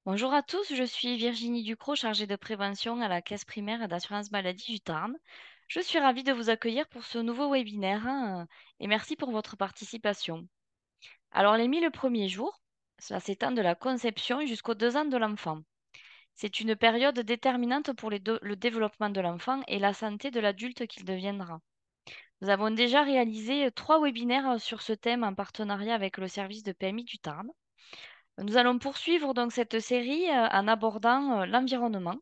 Bonjour à tous, je suis Virginie Ducrot, chargée de prévention à la Caisse primaire d'assurance maladie du Tarn. Je suis ravie de vous accueillir pour ce nouveau webinaire et merci pour votre participation. Alors, les 1000 premiers jours, cela s'étend de la conception jusqu'aux 2 ans de l'enfant. C'est une période déterminante pour le développement de l'enfant et la santé de l'adulte qu'il deviendra. Nous avons déjà réalisé 3 webinaires sur ce thème en partenariat avec le service de PMI du Tarn. Nous allons poursuivre donc cette série en abordant l'environnement.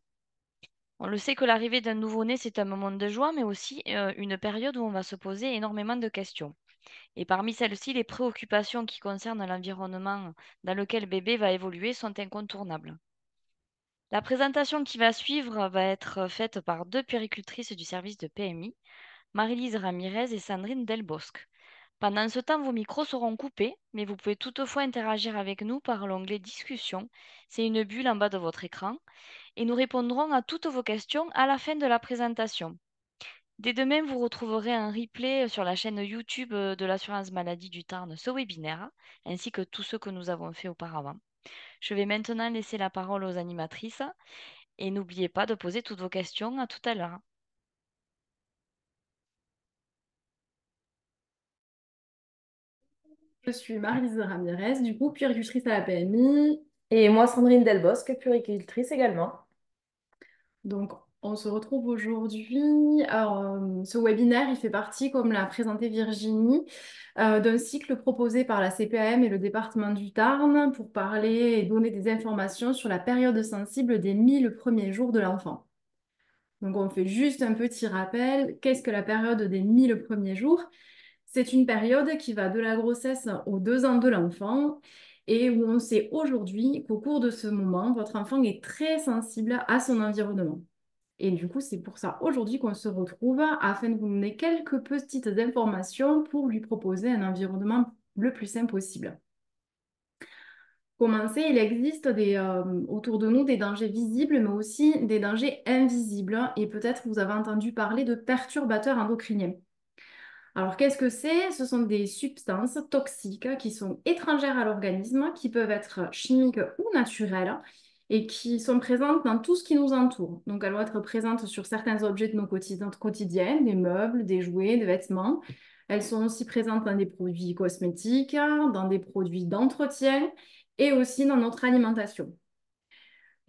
On le sait que l'arrivée d'un nouveau-né, c'est un moment de joie, mais aussi une période où on va se poser énormément de questions. Et parmi celles-ci, les préoccupations qui concernent l'environnement dans lequel bébé va évoluer sont incontournables. La présentation qui va suivre va être faite par 2 puéricultrices du service de PMI, Marie-Lise Ramirez et Sandrine Delbosque. Pendant ce temps, vos micros seront coupés, mais vous pouvez toutefois interagir avec nous par l'onglet Discussion. C'est une bulle en bas de votre écran et nous répondrons à toutes vos questions à la fin de la présentation. Dès demain, vous retrouverez un replay sur la chaîne YouTube de l'assurance maladie du Tarn, ce webinaire, ainsi que tous ceux que nous avons fait auparavant. Je vais maintenant laisser la parole aux animatrices et n'oubliez pas de poser toutes vos questions. À tout à l'heure. Je suis Marie-Lise Ramirez, du coup, puéricultrice à la PMI. Et moi, Sandrine Delbosque, puéricultrice également. Donc, on se retrouve aujourd'hui. Alors, ce webinaire, il fait partie, comme l'a présenté Virginie, d'un cycle proposé par la CPAM et le département du Tarn pour parler et donner des informations sur la période sensible des 1000 premiers jours de l'enfant. Donc, on fait juste un petit rappel. Qu'est-ce que la période des 1000 premiers jours? C'est une période qui va de la grossesse aux 2 ans de l'enfant et où on sait aujourd'hui qu'au cours de ce moment, votre enfant est très sensible à son environnement. Et du coup, c'est pour ça aujourd'hui qu'on se retrouve afin de vous donner quelques petites informations pour lui proposer un environnement le plus sain possible. Commencer, il existe autour de nous des dangers visibles, mais aussi des dangers invisibles. Et peut-être vous avez entendu parler de perturbateurs endocriniens. Alors, qu'est-ce que c'est? Ce sont des substances toxiques qui sont étrangères à l'organisme, qui peuvent être chimiques ou naturelles et qui sont présentes dans tout ce qui nous entoure. Donc, elles vont être présentes sur certains objets de nos quotidiens, des meubles, des jouets, des vêtements. Elles sont aussi présentes dans des produits cosmétiques, dans des produits d'entretien et aussi dans notre alimentation.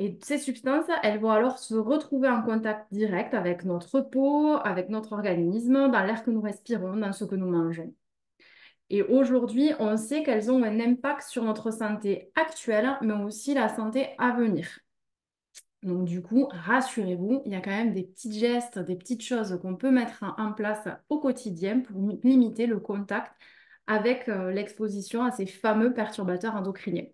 Et ces substances, elles vont alors se retrouver en contact direct avec notre peau, avec notre organisme, dans l'air que nous respirons, dans ce que nous mangeons. Et aujourd'hui, on sait qu'elles ont un impact sur notre santé actuelle, mais aussi la santé à venir. Donc du coup, rassurez-vous, il y a quand même des petits gestes, des petites choses qu'on peut mettre en place au quotidien pour limiter le contact avec l'exposition à ces fameux perturbateurs endocriniens.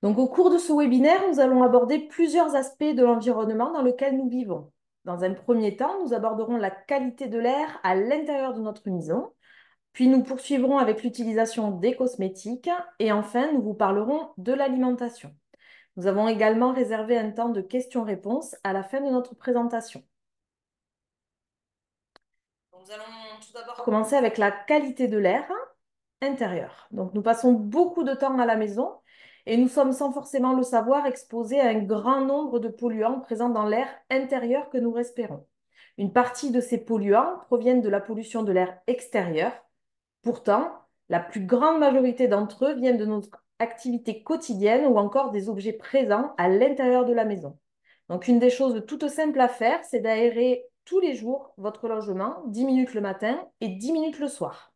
Donc, au cours de ce webinaire, nous allons aborder plusieurs aspects de l'environnement dans lequel nous vivons. Dans un premier temps, nous aborderons la qualité de l'air à l'intérieur de notre maison, puis nous poursuivrons avec l'utilisation des cosmétiques et enfin, nous vous parlerons de l'alimentation. Nous avons également réservé un temps de questions-réponses à la fin de notre présentation. Nous allons tout d'abord commencer avec la qualité de l'air intérieur. Donc, nous passons beaucoup de temps à la maison et nous sommes sans forcément le savoir exposés à un grand nombre de polluants présents dans l'air intérieur que nous respirons. Une partie de ces polluants proviennent de la pollution de l'air extérieur. Pourtant, la plus grande majorité d'entre eux viennent de notre activité quotidienne ou encore des objets présents à l'intérieur de la maison. Donc, une des choses toutes simples à faire, c'est d'aérer tous les jours votre logement, 10 minutes le matin et 10 minutes le soir.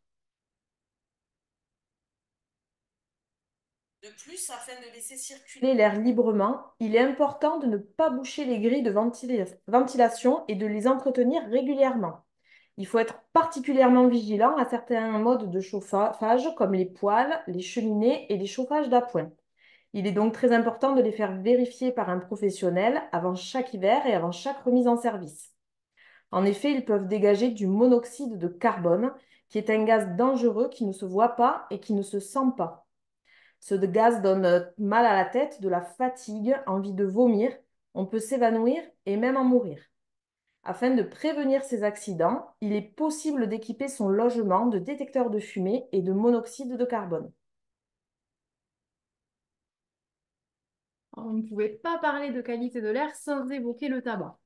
De plus, afin de laisser circuler l'air librement, il est important de ne pas boucher les grilles de ventilation et de les entretenir régulièrement. Il faut être particulièrement vigilant à certains modes de chauffage comme les poêles, les cheminées et les chauffages d'appoint. Il est donc très important de les faire vérifier par un professionnel avant chaque hiver et avant chaque remise en service. En effet, ils peuvent dégager du monoxyde de carbone, qui est un gaz dangereux qui ne se voit pas et qui ne se sent pas. Ce gaz donne mal à la tête, de la fatigue, envie de vomir. On peut s'évanouir et même en mourir. Afin de prévenir ces accidents, il est possible d'équiper son logement de détecteurs de fumée et de monoxyde de carbone. On ne pouvait pas parler de qualité de l'air sans évoquer le tabac.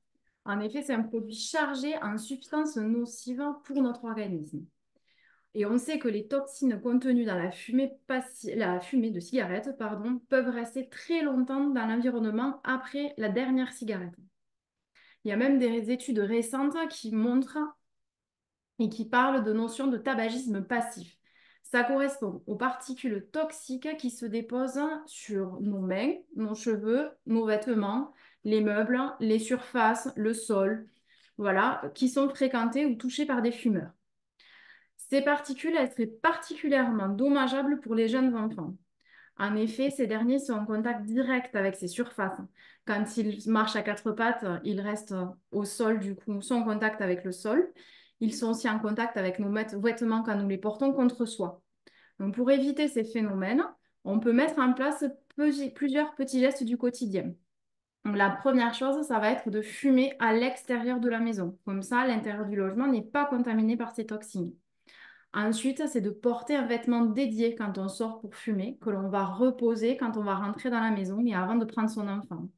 En effet, c'est un produit chargé en substances nocives pour notre organisme. Et on sait que les toxines contenues dans la fumée de cigarette, peuvent rester très longtemps dans l'environnement après la dernière cigarette. Il y a même des études récentes qui montrent et qui parlent de notion de tabagisme passif. Ça correspond aux particules toxiques qui se déposent sur nos mains, nos cheveux, nos vêtements, les meubles, les surfaces, le sol, voilà, qui sont fréquentées ou touchées par des fumeurs. Ces particules, elles seraient particulièrement dommageables pour les jeunes enfants. En effet, ces derniers sont en contact direct avec ces surfaces. Quand ils marchent à quatre pattes, ils restent au sol, du coup, sont en contact avec le sol. Ils sont aussi en contact avec nos vêtements quand nous les portons contre soi. Donc, pour éviter ces phénomènes, on peut mettre en place plusieurs petits gestes du quotidien. Donc, la première chose, ça va être de fumer à l'extérieur de la maison. Comme ça, l'intérieur du logement n'est pas contaminé par ces toxines. Ensuite, c'est de porter un vêtement dédié quand on sort pour fumer, que l'on va reposer quand on va rentrer dans la maison et avant de prendre son enfant.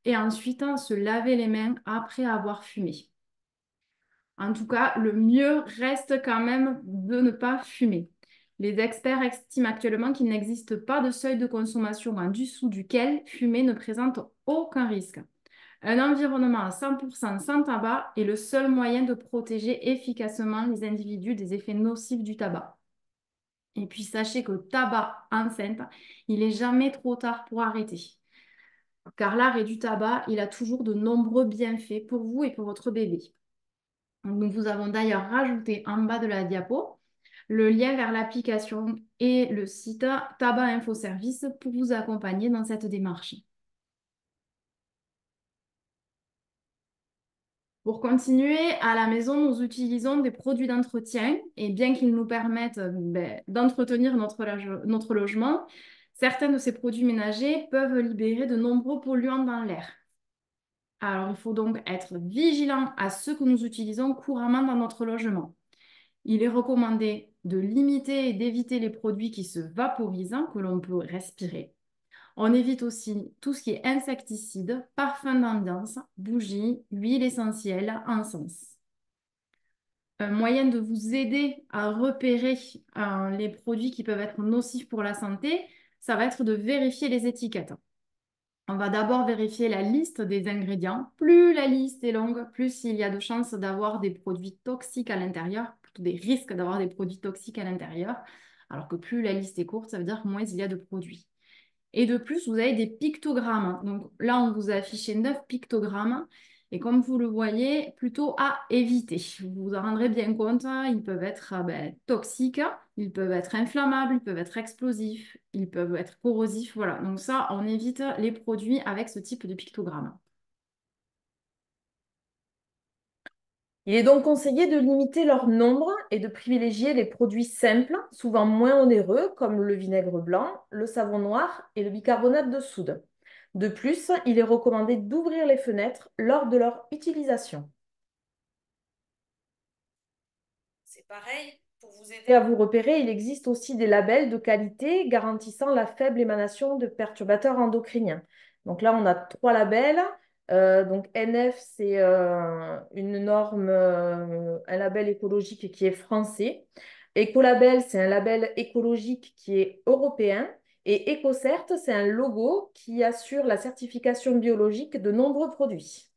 Et ensuite, se laver les mains après avoir fumé. En tout cas, le mieux reste quand même de ne pas fumer. Les experts estiment actuellement qu'il n'existe pas de seuil de consommation en dessous duquel fumer ne présente aucun risque. Un environnement à 100% sans tabac est le seul moyen de protéger efficacement les individus des effets nocifs du tabac. Et puis sachez que tabac enceinte, il n'est jamais trop tard pour arrêter. Car l'arrêt du tabac, il a toujours de nombreux bienfaits pour vous et pour votre bébé. Nous vous avons d'ailleurs rajouté en bas de la diapo le lien vers l'application et le site Tabac Info Service pour vous accompagner dans cette démarche. Pour continuer, à la maison, nous utilisons des produits d'entretien et bien qu'ils nous permettent d'entretenir notre logement, certains de ces produits ménagers peuvent libérer de nombreux polluants dans l'air. Alors, il faut donc être vigilant à ce que nous utilisons couramment dans notre logement. Il est recommandé de limiter et d'éviter les produits qui se vaporisent, que l'on peut respirer. On évite aussi tout ce qui est insecticide, parfum d'ambiance, bougies, huile essentielle, encens. Un moyen de vous aider à repérer les produits qui peuvent être nocifs pour la santé, ça va être de vérifier les étiquettes. On va d'abord vérifier la liste des ingrédients. Plus la liste est longue, plus il y a de chances d'avoir des produits toxiques à l'intérieur, plutôt des risques d'avoir des produits toxiques à l'intérieur. Alors que plus la liste est courte, ça veut dire que moins il y a de produits. Et de plus, vous avez des pictogrammes. Donc là, on vous a affiché 9 pictogrammes. Et comme vous le voyez, plutôt à éviter. Vous vous en rendrez bien compte, hein, ils peuvent être toxiques, ils peuvent être inflammables, ils peuvent être explosifs, ils peuvent être corrosifs. Voilà, donc ça, on évite les produits avec ce type de pictogramme. Il est donc conseillé de limiter leur nombre et de privilégier les produits simples, souvent moins onéreux, comme le vinaigre blanc, le savon noir et le bicarbonate de soude. De plus, il est recommandé d'ouvrir les fenêtres lors de leur utilisation. C'est pareil, pour vous aider à vous repérer, il existe aussi des labels de qualité garantissant la faible émanation de perturbateurs endocriniens. Donc là, on a 3 labels. Donc NF, c'est une norme, un label écologique qui est français. Écolabel, c'est un label écologique qui est européen. Et EcoCert, c'est un logo qui assure la certification biologique de nombreux produits.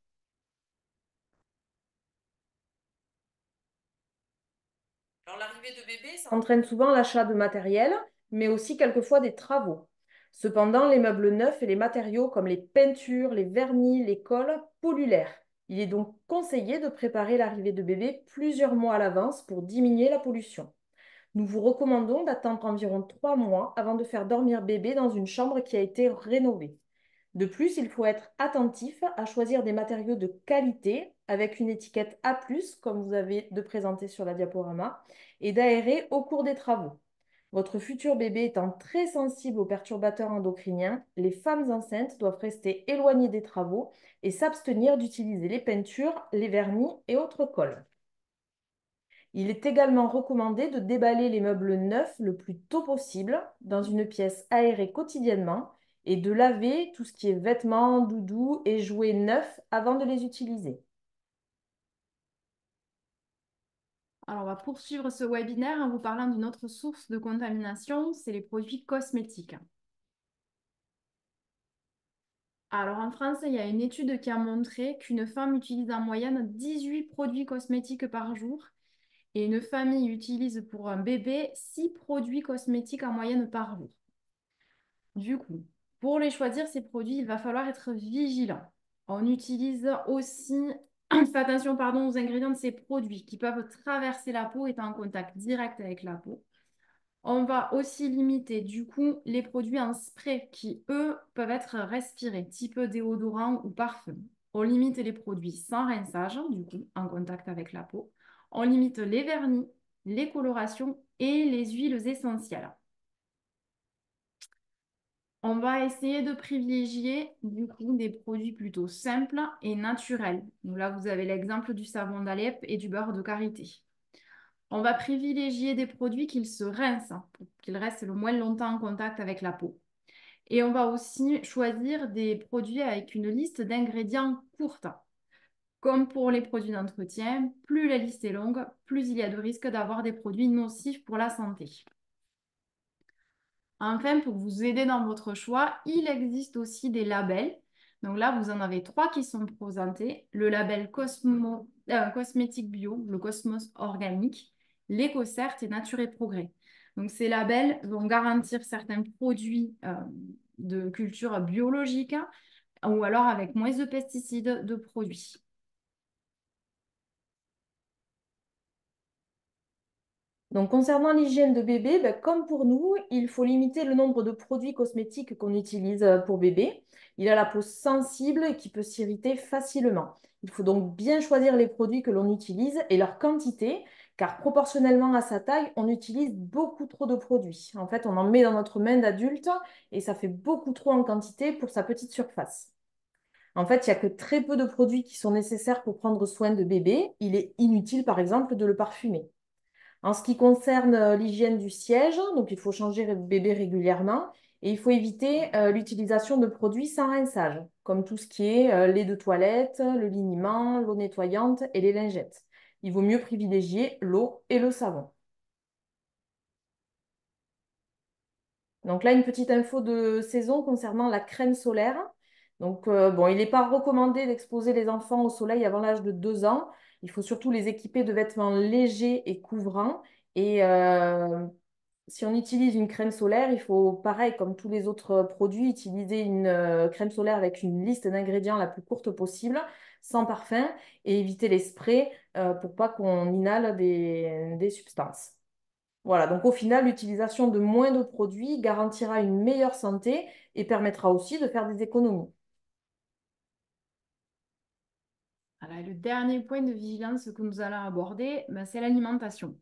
Alors, l'arrivée de bébés, ça entraîne souvent l'achat de matériel, mais aussi quelquefois des travaux. Cependant, les meubles neufs et les matériaux comme les peintures, les vernis, les colles polluent l'air. Il est donc conseillé de préparer l'arrivée de bébés plusieurs mois à l'avance pour diminuer la pollution. Nous vous recommandons d'attendre environ 3 mois avant de faire dormir bébé dans une chambre qui a été rénovée. De plus, il faut être attentif à choisir des matériaux de qualité avec une étiquette A+, comme vous avez de présenter sur la diaporama, et d'aérer au cours des travaux. Votre futur bébé étant très sensible aux perturbateurs endocriniens, les femmes enceintes doivent rester éloignées des travaux et s'abstenir d'utiliser les peintures, les vernis et autres colles. Il est également recommandé de déballer les meubles neufs le plus tôt possible dans une pièce aérée quotidiennement et de laver tout ce qui est vêtements, doudous et jouets neufs avant de les utiliser. Alors, on va poursuivre ce webinaire en vous parlant d'une autre source de contamination, c'est les produits cosmétiques. Alors, en France, il y a une étude qui a montré qu'une femme utilise en moyenne 18 produits cosmétiques par jour et une famille utilise pour un bébé 6 produits cosmétiques en moyenne par jour. Du coup, pour les choisir, ces produits, il va falloir être vigilant. On utilise aussi, faites attention, pardon, aux ingrédients de ces produits qui peuvent traverser la peau, étant en contact direct avec la peau. On va aussi limiter du coup les produits en spray qui, eux, peuvent être respirés, type déodorant ou parfum. On limite les produits sans rinçage, du coup, en contact avec la peau. On limite les vernis, les colorations et les huiles essentielles. On va essayer de privilégier du coup des produits plutôt simples et naturels. Donc là, vous avez l'exemple du savon d'Alep et du beurre de karité. On va privilégier des produits qui se rincent pour qu'ils restent le moins longtemps en contact avec la peau. Et on va aussi choisir des produits avec une liste d'ingrédients courte. Comme pour les produits d'entretien, plus la liste est longue, plus il y a de risques d'avoir des produits nocifs pour la santé. Enfin, pour vous aider dans votre choix, il existe aussi des labels. Donc là, vous en avez 3 qui sont présentés. Le label Cosmétique Bio, le Cosmos Organique, l'EcoCert et Nature et Progrès. Donc ces labels vont garantir certains produits de culture biologique, hein, ou alors avec moins de pesticides de produits. Donc, concernant l'hygiène de bébé, ben, comme pour nous, il faut limiter le nombre de produits cosmétiques qu'on utilise pour bébé. Il a la peau sensible et qui peut s'irriter facilement. Il faut donc bien choisir les produits que l'on utilise et leur quantité, car proportionnellement à sa taille, on utilise beaucoup trop de produits. En fait, on en met dans notre main d'adulte et ça fait beaucoup trop en quantité pour sa petite surface. En fait, il n'y a que très peu de produits qui sont nécessaires pour prendre soin de bébé. Il est inutile, par exemple, de le parfumer. En ce qui concerne l'hygiène du siège, donc il faut changer le bébé régulièrement et il faut éviter l'utilisation de produits sans rinçage, comme tout ce qui est lait de toilette, le liniment, l'eau nettoyante et les lingettes. Il vaut mieux privilégier l'eau et le savon. Donc là, une petite info de saison concernant la crème solaire. Donc, bon, il n'est pas recommandé d'exposer les enfants au soleil avant l'âge de 2 ans. Il faut surtout les équiper de vêtements légers et couvrants. Et si on utilise une crème solaire, il faut, pareil, comme tous les autres produits, utiliser une crème solaire avec une liste d'ingrédients la plus courte possible, sans parfum, et éviter les sprays pour pas qu'on inhale des substances. Voilà, donc au final, l'utilisation de moins de produits garantira une meilleure santé et permettra aussi de faire des économies. Alors, le dernier point de vigilance que nous allons aborder, ben, c'est l'alimentation.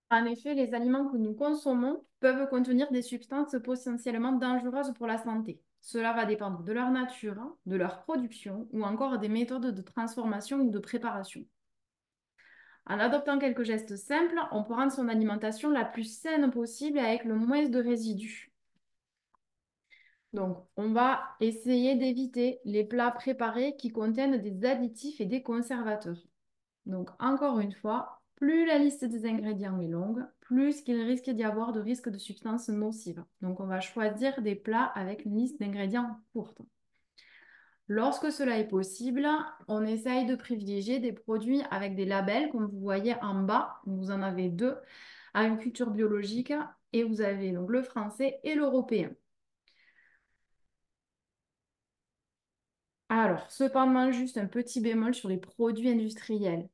En effet, les aliments que nous consommons peuvent contenir des substances potentiellement dangereuses pour la santé. Cela va dépendre de leur nature, de leur production ou encore des méthodes de transformation ou de préparation. En adoptant quelques gestes simples, on peut rendre son alimentation la plus saine possible avec le moins de résidus. Donc, on va essayer d'éviter les plats préparés qui contiennent des additifs et des conservateurs. Donc, encore une fois, plus la liste des ingrédients est longue, plus il risque d'y avoir de risques de substances nocives. Donc, on va choisir des plats avec une liste d'ingrédients courte. Lorsque cela est possible, on essaye de privilégier des produits avec des labels, comme vous voyez en bas. Vous en avez 2, agriculture biologique, et vous avez donc le français et l'européen. Alors, cependant, juste un petit bémol sur les produits industriels.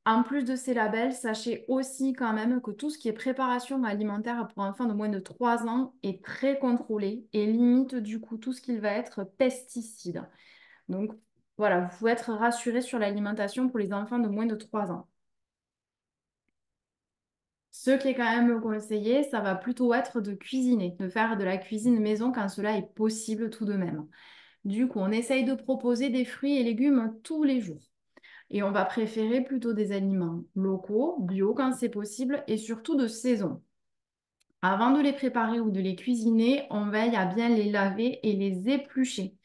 En plus de ces labels, sachez aussi quand même que tout ce qui est préparation alimentaire pour enfants de moins de 3 ans est très contrôlé et limite du coup tout ce qui va être pesticides. Donc voilà, vous pouvez être rassuré sur l'alimentation pour les enfants de moins de 3 ans. Ce qui est quand même conseillé, ça va plutôt être de cuisiner, de faire de la cuisine maison quand cela est possible tout de même. Du coup, on essaye de proposer des fruits et légumes tous les jours. Et on va préférer plutôt des aliments locaux, bio quand c'est possible, et surtout de saison. Avant de les préparer ou de les cuisiner, on veille à bien les laver et les éplucher.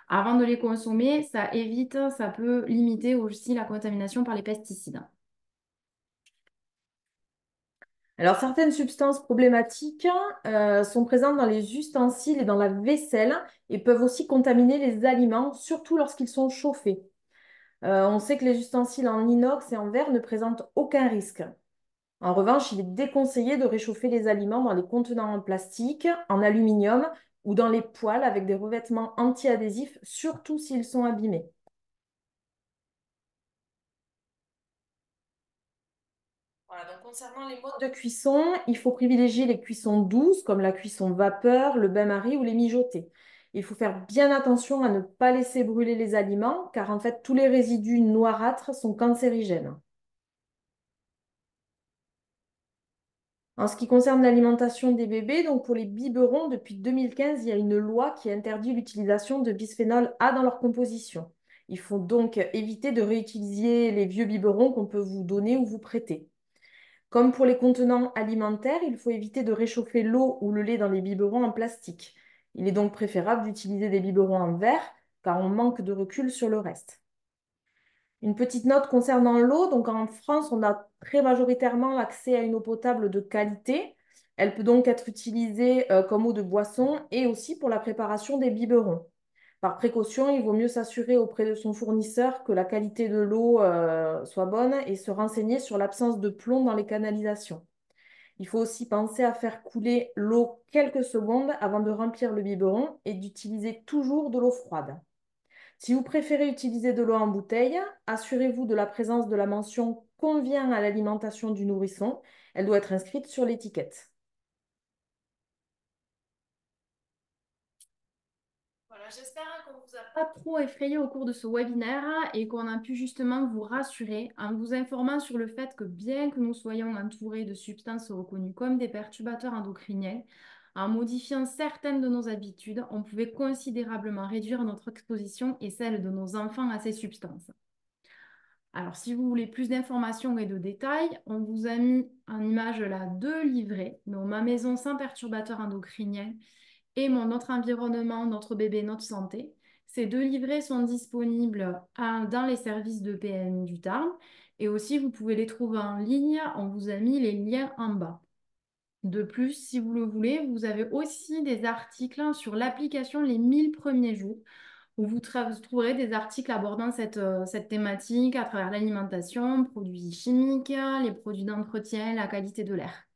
Avant de les consommer, ça évite, ça peut limiter aussi la contamination par les pesticides. Alors, certaines substances problématiques sont présentes dans les ustensiles et dans la vaisselle et peuvent aussi contaminer les aliments, surtout lorsqu'ils sont chauffés. On sait que les ustensiles en inox et en verre ne présentent aucun risque. En revanche, il est déconseillé de réchauffer les aliments dans les contenants en plastique, en aluminium ou dans les poêles avec des revêtements anti-adhésifs, surtout s'ils sont abîmés. Voilà, donc concernant les modes de cuisson, il faut privilégier les cuissons douces comme la cuisson vapeur, le bain-marie ou les mijotés. Il faut faire bien attention à ne pas laisser brûler les aliments car en fait tous les résidus noirâtres sont cancérigènes. En ce qui concerne l'alimentation des bébés, donc pour les biberons, depuis 2015, il y a une loi qui interdit l'utilisation de bisphénol A dans leur composition. Il faut donc éviter de réutiliser les vieux biberons qu'on peut vous donner ou vous prêter. Comme pour les contenants alimentaires, il faut éviter de réchauffer l'eau ou le lait dans les biberons en plastique. Il est donc préférable d'utiliser des biberons en verre car on manque de recul sur le reste. Une petite note concernant l'eau. Donc en France, on a très majoritairement l'accès à une eau potable de qualité. Elle peut donc être utilisée comme eau de boisson et aussi pour la préparation des biberons. Par précaution, il vaut mieux s'assurer auprès de son fournisseur que la qualité de l'eau soit bonne et se renseigner sur l'absence de plomb dans les canalisations. Il faut aussi penser à faire couler l'eau quelques secondes avant de remplir le biberon et d'utiliser toujours de l'eau froide. Si vous préférez utiliser de l'eau en bouteille, assurez-vous de la présence de la mention convient à l'alimentation du nourrisson. Elle doit être inscrite sur l'étiquette. Voilà, j'espère qu'on ne vous a pas trop effrayé au cours de ce webinaire et qu'on a pu justement vous rassurer en vous informant sur le fait que bien que nous soyons entourés de substances reconnues comme des perturbateurs endocriniens, en modifiant certaines de nos habitudes, on pouvait considérablement réduire notre exposition et celle de nos enfants à ces substances. Alors, si vous voulez plus d'informations et de détails, on vous a mis en image là deux livrets, donc Ma maison sans perturbateurs endocriniens et Notre environnement, notre bébé, notre santé. Ces deux livrets sont disponibles dans les services de PMI du Tarn et aussi vous pouvez les trouver en ligne. On vous a mis les liens en bas. De plus, si vous le voulez, vous avez aussi des articles sur l'application Les 1000 premiers jours où vous trouverez des articles abordant cette thématique à travers l'alimentation, produits chimiques, les produits d'entretien, la qualité de l'air.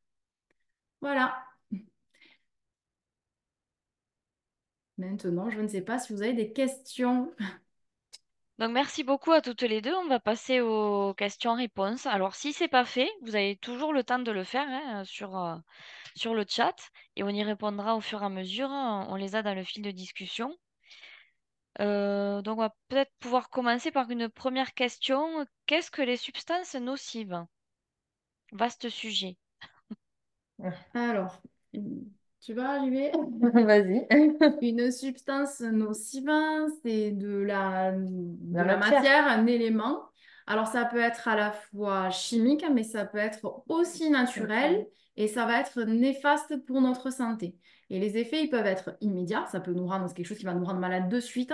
Voilà. Maintenant, je ne sais pas si vous avez des questions. Donc merci beaucoup à toutes les deux. On va passer aux questions-réponses. Alors si c'est pas fait, vous avez toujours le temps de le faire hein, sur le chat et on y répondra au fur et à mesure. On les a dans le fil de discussion. Donc on va peut-être pouvoir commencer par une première question. Qu'est-ce que les substances nocives? Vaste sujet. Alors, tu vas arriver. Vas-y. Une substance nocive, c'est de La la matière. matière, un élément. Alors, ça peut être à la fois chimique, mais ça peut être aussi naturel et ça va être néfaste pour notre santé. Et les effets, ils peuvent être immédiats, ça peut nous rendre, c'est quelque chose qui va nous rendre malade de suite,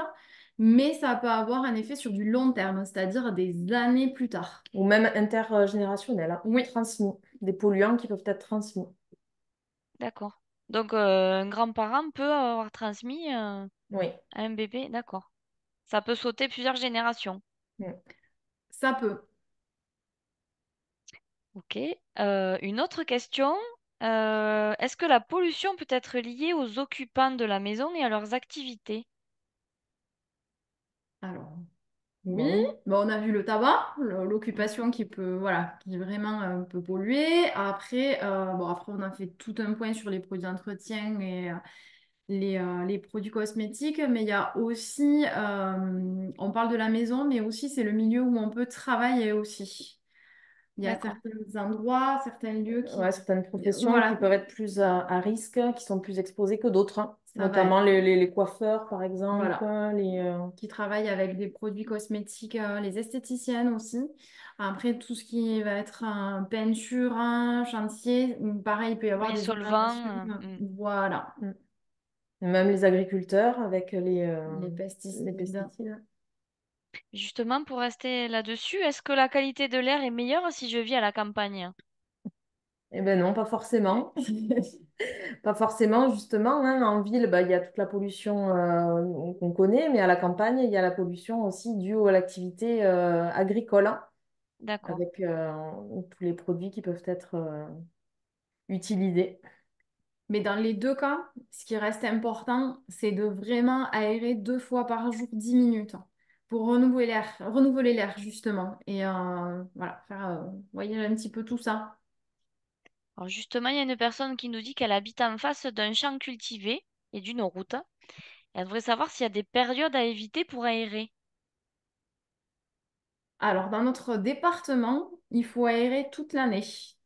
mais ça peut avoir un effet sur du long terme, c'est-à-dire des années plus tard. Ou même intergénérationnel, hein. Oui. Transmis. Des polluants qui peuvent être transmis. D'accord. Donc un grand-parent peut avoir transmis Oui. à un bébé. D'accord. Ça peut sauter plusieurs générations. Mm. Ça peut. Ok. Une autre question. Est-ce que la pollution peut être liée aux occupants de la maison et à leurs activités? Alors, oui, Bon. bon, on a vu le tabac, l'occupation qui peut, voilà, qui vraiment peut polluer. Après, bon, après, on a fait tout un point sur les produits d'entretien et les produits cosmétiques, mais il y a aussi, on parle de la maison, mais aussi c'est le milieu où on peut travailler aussi. Il y a D'accord. certains endroits, certains lieux Ouais, qui, certaines professions qui voilà, peuvent être plus à risque, qui sont plus exposées que d'autres, hein. ça va Notamment être, les coiffeurs, par exemple. voilà. Les, Qui travaillent avec des produits cosmétiques, les esthéticiennes aussi. Après, tout ce qui va être peinture, chantier, pareil, il peut y Oui, avoir les des inondations. solvants. Voilà, Mm. Même les agriculteurs avec les les pesticides. pesticides. Justement, pour rester là-dessus, est-ce que la qualité de l'air est meilleure si je vis à la campagne? Eh ben non, pas forcément. Pas forcément, justement, hein. En ville, bah, il y a toute la pollution qu'on connaît, mais à la campagne, il y a la pollution aussi due à l'activité agricole, hein, D'accord, avec tous les produits qui peuvent être utilisés. Mais dans les deux cas, ce qui reste important, c'est de vraiment aérer 2 fois par jour, 10 minutes, pour renouveler l'air justement. Et voilà, faire voyez un petit peu tout ça. alors justement, il y a une personne qui nous dit qu'elle habite en face d'un champ cultivé et d'une route. Elle voudrait savoir s'il y a des périodes à éviter pour aérer. Alors, dans notre département, il faut aérer toute l'année.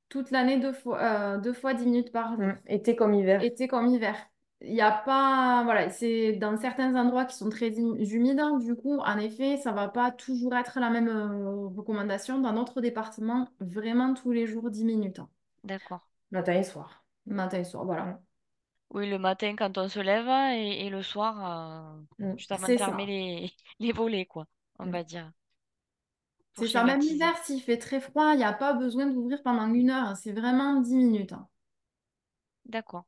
Toute l'année, 2 fois 10 minutes par jour. Été comme hiver. Été comme hiver. Il n'y a pas, voilà, c'est dans certains endroits qui sont très humides, hein. Du coup, en effet, ça va pas toujours être la même recommandation. Dans notre département, vraiment tous les jours 10 minutes, hein. D'accord. Matin et soir. Matin et soir, Mm. voilà. Oui, le matin quand on se lève et le soir, Mm. juste avant de C'est fermer ça. les volets, quoi, on Mm. va dire, pour C'est ça. Même schématiser. l'hiver, s'il fait très froid, il n'y a pas besoin d'ouvrir pendant 1 heure, hein. C'est vraiment 10 minutes, hein. D'accord.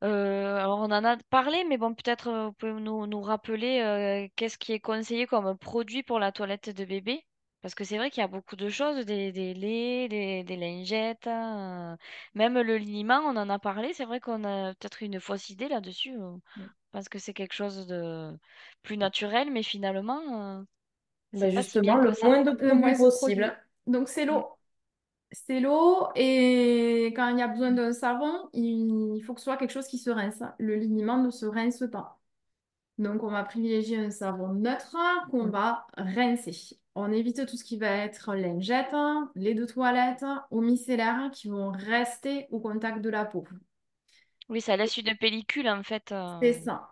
Alors on en a parlé, mais bon, peut-être vous pouvez nous rappeler qu'est-ce qui est conseillé comme produit pour la toilette de bébé? Parce que c'est vrai qu'il y a beaucoup de choses, des laits, des lingettes, même le liniment, on en a parlé. C'est vrai qu'on a peut-être une fausse idée là-dessus, Mm. parce que c'est quelque chose de plus naturel, mais finalement, c'est Ben pas si justement, bien que le ça. moins de Moins produits de produits. possible. Donc, c'est Mm. l'eau. C'est l'eau et quand il y a besoin d'un savon, il faut que ce soit quelque chose qui se rince. Le liniment ne se rince pas. Donc on va privilégier un savon neutre qu'on Mm. va rincer. On évite tout ce qui va être lingette, lait de toilette, eau micellaire qui vont rester au contact de la peau. Oui, ça laisse une pellicule en fait. C'est ça.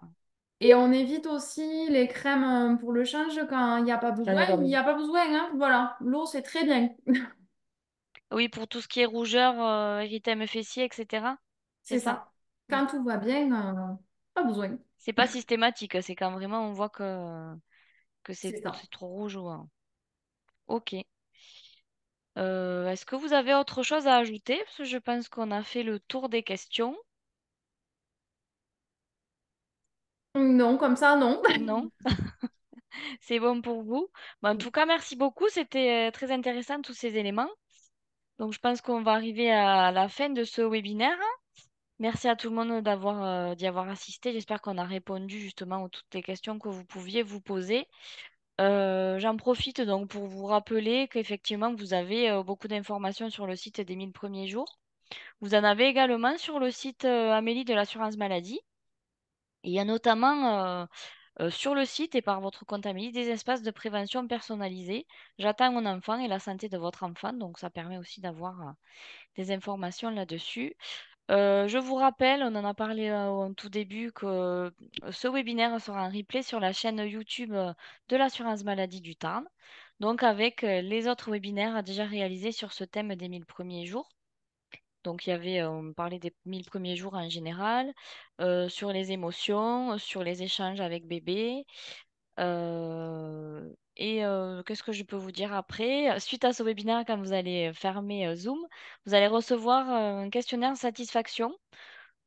Et on évite aussi les crèmes pour le change quand il n'y a pas J'en besoin. ai pas Il n'y besoin. a pas besoin, hein. Voilà, l'eau c'est très bien. Oui, pour tout ce qui est rougeur, érythème fessier, etc. C'est C'est ça? ça. Mm. Quand tout va bien, pas besoin. C'est pas systématique, c'est quand vraiment on voit que C'est ça. c'est trop rouge ou... Ok. Est-ce que vous avez autre chose à ajouter? Parce que je pense qu'on a fait le tour des questions. Non, comme ça, non. Non? C'est bon pour vous? Bon, en tout cas, merci beaucoup. C'était très intéressant tous ces éléments. Donc, je pense qu'on va arriver à la fin de ce webinaire. Merci à tout le monde d'y avoir assisté. J'espère qu'on a répondu justement à toutes les questions que vous pouviez vous poser. J'en profite donc pour vous rappeler qu'effectivement, vous avez beaucoup d'informations sur le site des 1000 premiers jours. Vous en avez également sur le site Amélie de l'assurance maladie. Et il y a notamment sur le site et par votre compte Amélie des espaces de prévention personnalisés. J'attends mon enfant et la santé de votre enfant, donc ça permet aussi d'avoir des informations là-dessus. Je vous rappelle, on en a parlé au tout début, que ce webinaire sera en replay sur la chaîne YouTube de l'assurance maladie du Tarn, donc avec les autres webinaires déjà réalisés sur ce thème des 1000 premiers jours. Donc il y avait, on parlait des 1000 premiers jours en général, sur les émotions, sur les échanges avec bébé. Qu'est-ce que je peux vous dire après? Suite à ce webinaire, quand vous allez fermer Zoom, vous allez recevoir un questionnaire satisfaction.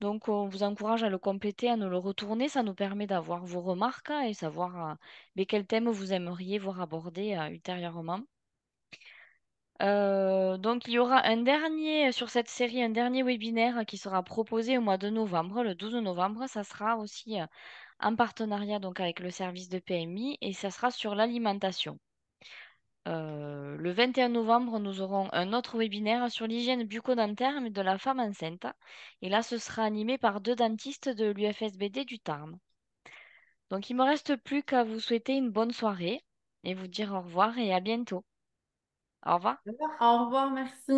Donc, on vous encourage à le compléter, à nous le retourner. Ça nous permet d'avoir vos remarques et savoir quel thème vous aimeriez voir aborder ultérieurement. Donc, il y aura sur cette série, un dernier webinaire qui sera proposé au mois de novembre, le 12 novembre. Ça sera aussi en partenariat donc, avec le service de PMI et ça sera sur l'alimentation. Le 21 novembre, nous aurons un autre webinaire sur l'hygiène bucco-dentaire mais de la femme enceinte. Et là, ce sera animé par deux dentistes de l'UFSBD du Tarn. Donc, il ne me reste plus qu'à vous souhaiter une bonne soirée et vous dire au revoir et à bientôt. Au revoir. Au revoir, merci.